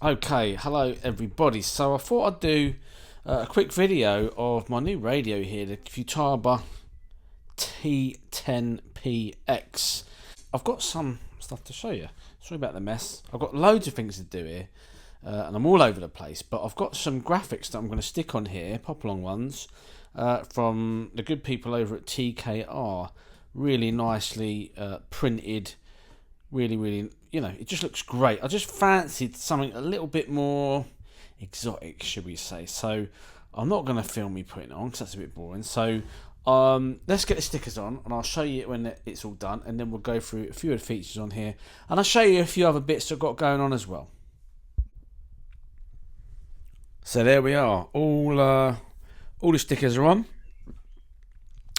Okay, hello everybody. So I thought I'd do a quick video of my new radio here, the Futaba T10PX. I've got some stuff to show you. Sorry about the mess. I've got loads of things to do here, and I'm all over the place. But I've got some graphics that I'm going to stick on here, Popalong ones, from the good people over at TKR. Really nicely printed. Really, it just looks great. I just fancied something a little bit more exotic, should we say. So I'm not going to film me putting it on because that's a bit boring. So let's get the stickers on and I'll show you when it's all done, and then we'll go through a few of the features on here, and I'll show you a few other bits I've got going on as well. So there we are. All the stickers are on.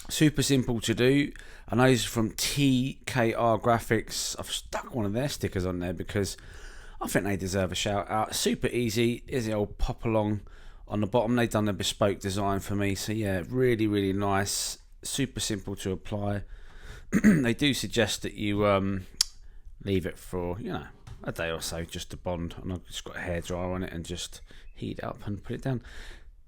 Super simple to do. And those are from TKR Graphics. I've stuck one of their stickers on there because I think they deserve a shout out. Super easy. Here's the old Popalong on the bottom. They've done a bespoke design for me. So yeah, really nice. Super simple to apply. They do suggest that you leave it for, a day or so just to bond. And I've just got a hairdryer on it and just heat it up and put it down.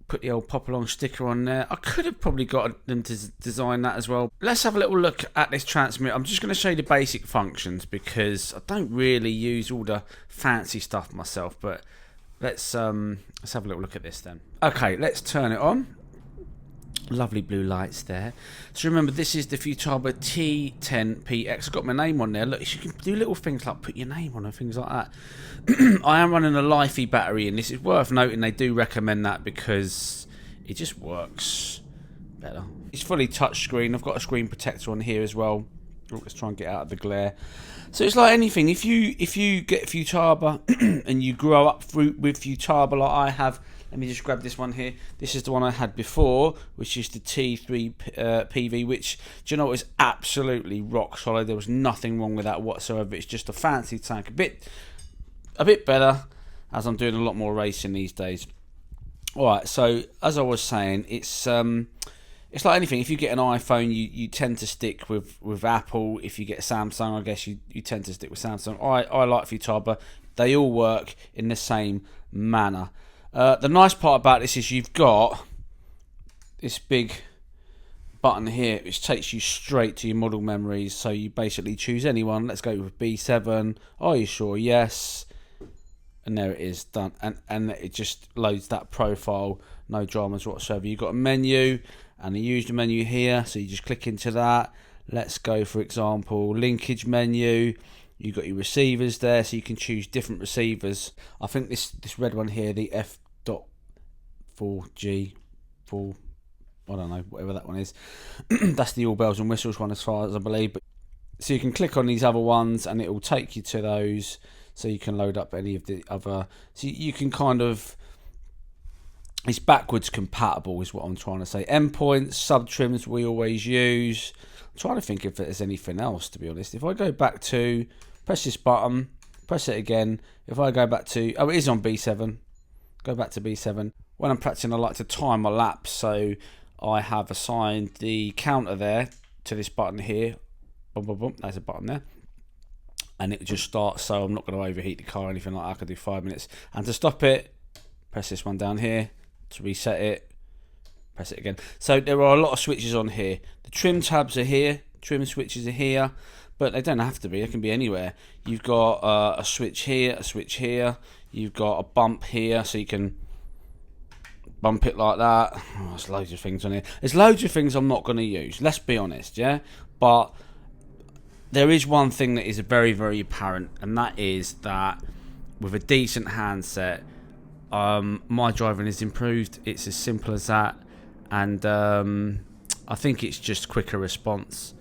Put the old Popalong sticker on there. I could have probably got them to design that as well. Let's have a little look at this transmitter. I'm just going to show you the basic functions because I don't really use all the fancy stuff myself. But let's have a little look at this then. Okay, let's turn it on. Lovely blue lights there. So remember, this is the Futaba T10PX. I've got my name on there. Look, you can do little things like put your name on and things like that. I am running a Lifey battery, and this is worth noting. They do recommend that because it just works better. It's fully touchscreen. I've got a screen protector on here as well. Oh, let's try and get out of the glare. So it's like anything. If you get Futaba and you grow up with Futaba like I have. Let me just grab this one here. This is the one I had before, which is the T3 PV, which, do you know what, is absolutely rock solid. There was nothing wrong with that whatsoever. It's just a fancy tank, a bit better, as I'm doing a lot more racing these days. All right, so as I was saying, it's like anything. If you get an iPhone, you tend to stick with Apple. If you get Samsung, I guess you tend to stick with Samsung. I like Futaba. They all work in the same manner. The nice part about this is you've got this big button here which takes you straight to your model memories. So you basically choose anyone. Let's go with B7. Are you sure? Yes. And there it is, done. And it just loads that profile. No dramas whatsoever. You've got a menu and a user menu here. So you just click into that. Let's go, for example, linkage menu. You've got your receivers there, so you can choose different receivers. I think this red one here, the F.4G, I don't know, whatever that one is. That's the all bells and whistles one as far as I believe. But so you can click on these other ones and it will take you to those, so you can load up any of the other. So you can kind of, it's backwards compatible is what I'm trying to say. Endpoints, sub trims we always use. I'm trying to think if there's anything else, to be honest. If I go back to, press this button, press it again. If I go back to, oh, it is on B7. Go back to B7. When I'm practicing, I like to time my laps. So I have assigned the counter there to this button here. Boom, boom, boom. There's a button there. And it just starts, so I'm not going to overheat the car or anything like that. I can do 5 minutes. And to stop it, press this one down here. To reset it, press it again. So there are a lot of switches on here. The trim tabs are here, trim switches are here, but they don't have to be. They can be anywhere. You've got a switch here, a switch here. You've got a bump here, so you can bump it like that. Oh, there's loads of things on here. There's loads of things I'm not going to use. Let's be honest, yeah. But there is one thing that is very apparent, and that is that with a decent handset, my driving is improved. It's as simple as that, and I think it's just quicker response.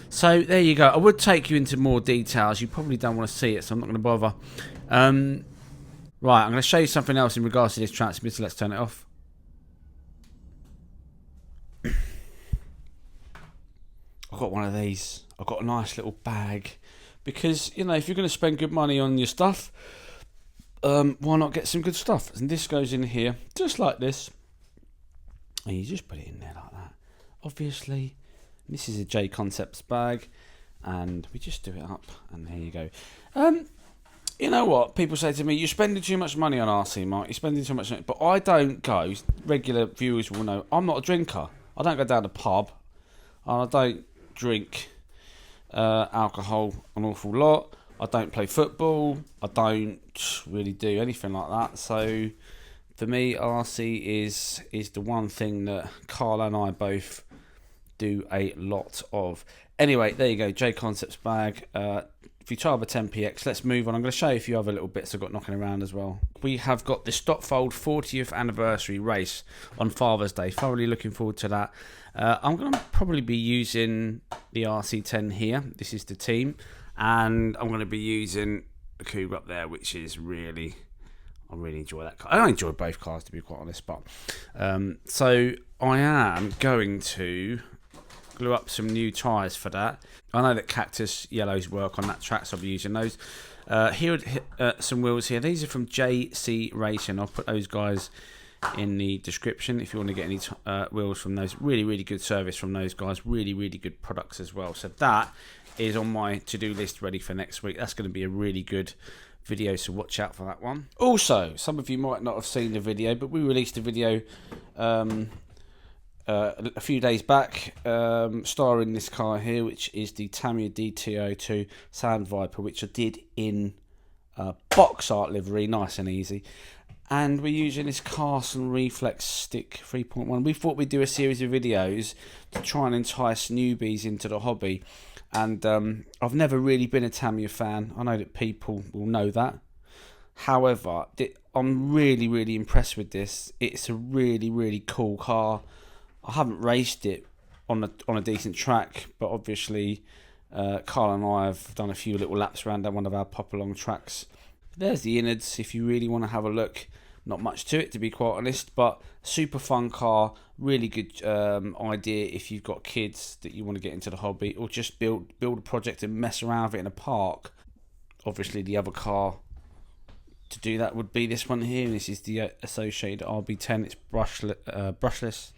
So there you go. I would take you into more details. You probably don't want to see it, so I'm not going to bother. Right, I'm going to show you something else in regards to this transmitter. Let's turn it off. I've got one of these. I've got a nice little bag because, if you're going to spend good money on your stuff, why not get some good stuff? And this goes in here just like this, and you just put it in there like that. Obviously, this is a J Concepts bag, and we just do it up, and there you go. You know what? People say to me, you're spending too much money on RC, Mark. You're spending too much money. But I don't go, regular viewers will know, I'm not a drinker. I don't go down the pub. And I don't drink alcohol an awful lot. I don't play football. I don't really do anything like that. So for me, RC is the one thing that Carl and I both do a lot of. Anyway, there you go, J Concepts bag. If you try the 10px, let's move on. I'm going to show you a few other little bits I've got knocking around as well. We have got the Stopfold 40th anniversary race on Father's Day. Thoroughly looking forward to that. I'm going to probably be using the RC10 here. This is the team. And I'm going to be using the Cougar up there, which is really... I really enjoy that car. I enjoy both cars, to be quite honest. But so I am going to glue up some new tyres for that. I know that Cactus Yellows work on that track, so I'll be using those. Here are some wheels here. These are from JC Racing. I'll put those guys in the description if you want to get any wheels from those. Really, really good service from those guys. Really, really good products as well. So that is on my to-do list ready for next week. That's going to be a really good video, so watch out for that one. Also, some of you might not have seen the video, but we released a video a few days back starring this car here, which is the Tamiya DT02 Sand Viper, which I did in box art livery, nice and easy. And we're using this Carson Reflex Stick 3.1. We thought we'd do a series of videos to try and entice newbies into the hobby. And I've never really been a Tamiya fan. I know that people will know that. However, I'm really, really impressed with this. It's a really, really cool car. I haven't raced it on a decent track, but obviously Carl and I have done a few little laps around one of our Popalong tracks. There's the innards if you really want to have a look. Not much to it, to be quite honest, but super fun car. Really good idea if you've got kids that you want to get into the hobby, or just build a project and mess around with it in a park. Obviously, the other car to do that would be this one here. This is the Associated RB10. It's brushless.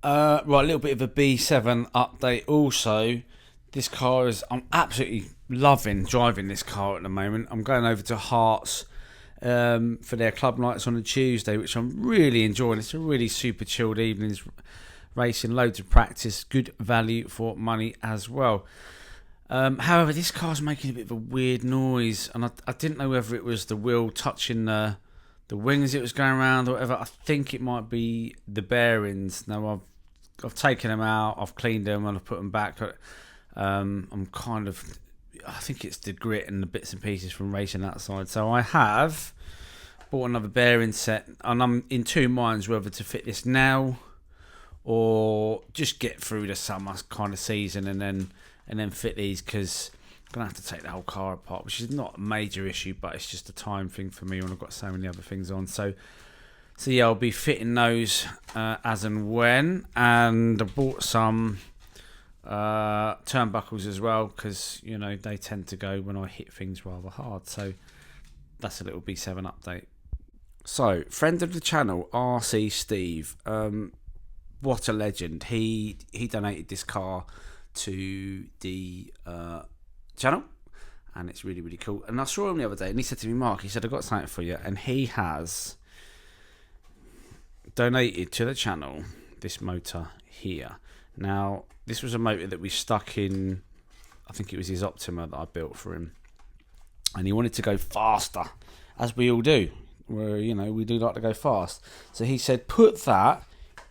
Right, a little bit of a B7 update. Also, this car I'm absolutely loving driving this car at the moment. I'm going over to Hearts for their club nights on a Tuesday, which I'm really enjoying. It's a really super chilled evenings, racing, loads of practice, good value for money as well. However, this car's making a bit of a weird noise, and I didn't know whether it was the wheel touching the wings it was going around or whatever. I think it might be the bearings. Now I've taken them out, I've cleaned them, and I've put them back. I think it's the grit and the bits and pieces from racing outside. So I have bought another bearing set, and I'm in two minds whether to fit this now or just get through the summer kind of season and then fit these, because I'm going to have to take the whole car apart, which is not a major issue, but it's just a time thing for me when I've got so many other things on. So yeah, I'll be fitting those as and when. And I bought some turnbuckles as well, because you know they tend to go when I hit things rather hard. So that's a little B7 update. So, friend of the channel, RC Steve, what a legend. He donated this car to the channel, and it's really, really cool. And I saw him the other day, and he said to me, Mark, he said, I've got something for you. And he has donated to the channel this motor here. Now, this was a motor that we stuck in, I think it was his Optima that I built for him. And he wanted to go faster, as we all do. Where, you know, we do like to go fast. So he said, put that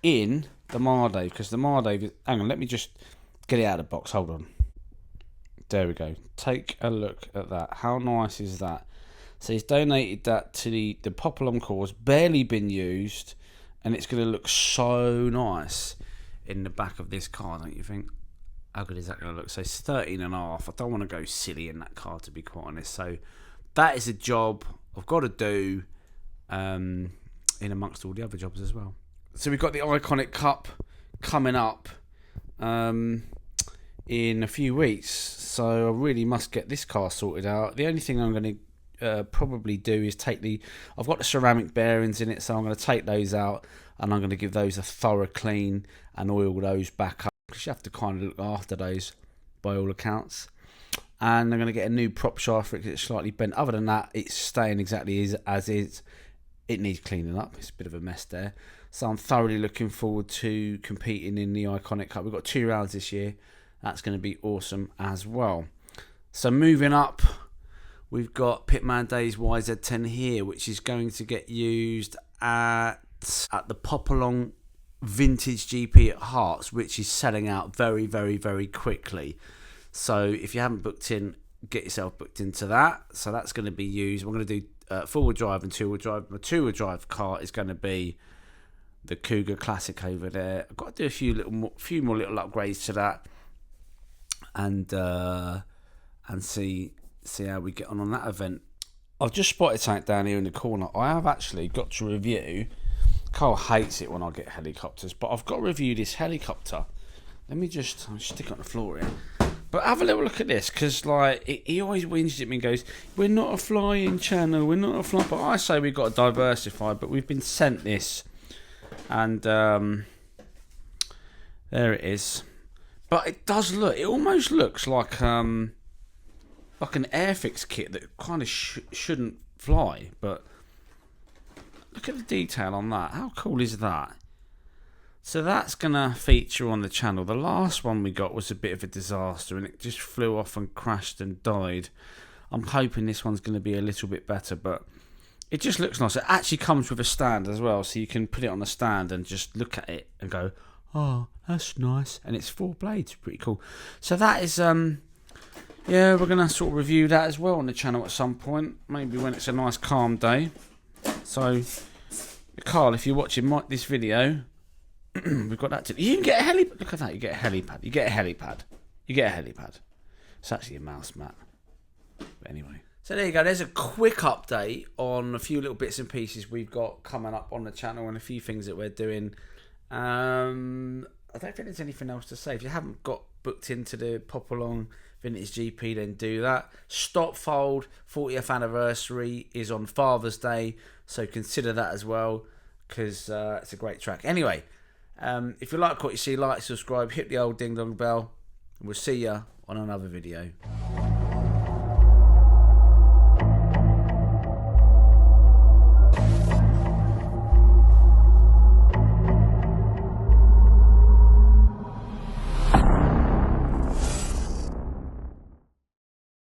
in the Mardave, because the Mardave, hang on, let me just get it out of the box, hold on. There we go. Take a look at that. How nice is that? So he's donated that to the Popalong course, barely been used, and it's going to look so nice in the back of this car, don't you think? How good is that going to look? So it's 13.5. I don't want to go silly in that car, to be quite honest. So that is a job I've got to do in amongst all the other jobs as well. So we've got the Iconic Cup coming up in a few weeks, so I really must get this car sorted out. The only thing I'm going to probably do is I've got the ceramic bearings in it, so I'm going to take those out and I'm going to give those a thorough clean and oil those back up, because you have to kind of look after those by all accounts. and I'm going to get a new prop shaft for it because it's slightly bent. Other than that, it's staying exactly as is. It needs cleaning up. It's a bit of a mess there. So I'm thoroughly looking forward to competing in the Iconic Cup. We've got 2 rounds this year. That's going to be awesome as well. So moving up, we've got Pitman Days YZ10 here, which is going to get used at the Popalong Vintage GP at Hearts, which is selling out very, very, very quickly. So if you haven't booked in, get yourself booked into that. So that's going to be used. We're going to do four-wheel drive and two-wheel drive. My two-wheel drive car is going to be the Cougar Classic over there. I've got to do a few more little upgrades to that, and see how we get on that event. I've just spotted something down here in the corner. I have actually got to review. Carl hates it when I get helicopters, but I've got to review this helicopter. I'll stick it on the floor here. But have a little look at this, because like he always whinges at me and goes, "We're not a flying channel, we're not a fly." But I say we've got to diversify. But we've been sent this, and there it is. But it does look. It almost looks like an Airfix kit that kind of shouldn't fly. But look at the detail on that. How cool is that? So that's going to feature on the channel. The last one we got was a bit of a disaster, and it just flew off and crashed and died. I'm hoping this one's going to be a little bit better, but it just looks nice. It actually comes with a stand as well, so you can put it on the stand and just look at it and go, "Oh, that's nice." And it's 4 blades, pretty cool. So that is, yeah, we're going to sort of review that as well on the channel at some point. Maybe when it's a nice calm day. So, Carl, if you're watching this video, we've got that. You can get a helipad. Look at that. You get a helipad. You get a helipad. It's actually a mouse mat. But anyway. So there you go. There's a quick update on a few little bits and pieces we've got coming up on the channel and a few things that we're doing. I don't think there's anything else to say. If you haven't got booked into the Popalong Vintage GP, then do that. Stop Fold 40th anniversary is on Father's Day, so consider that as well, because it's a great track. Anyway, if you like what you see, like, subscribe, hit the old ding dong bell, and we'll see you on another video.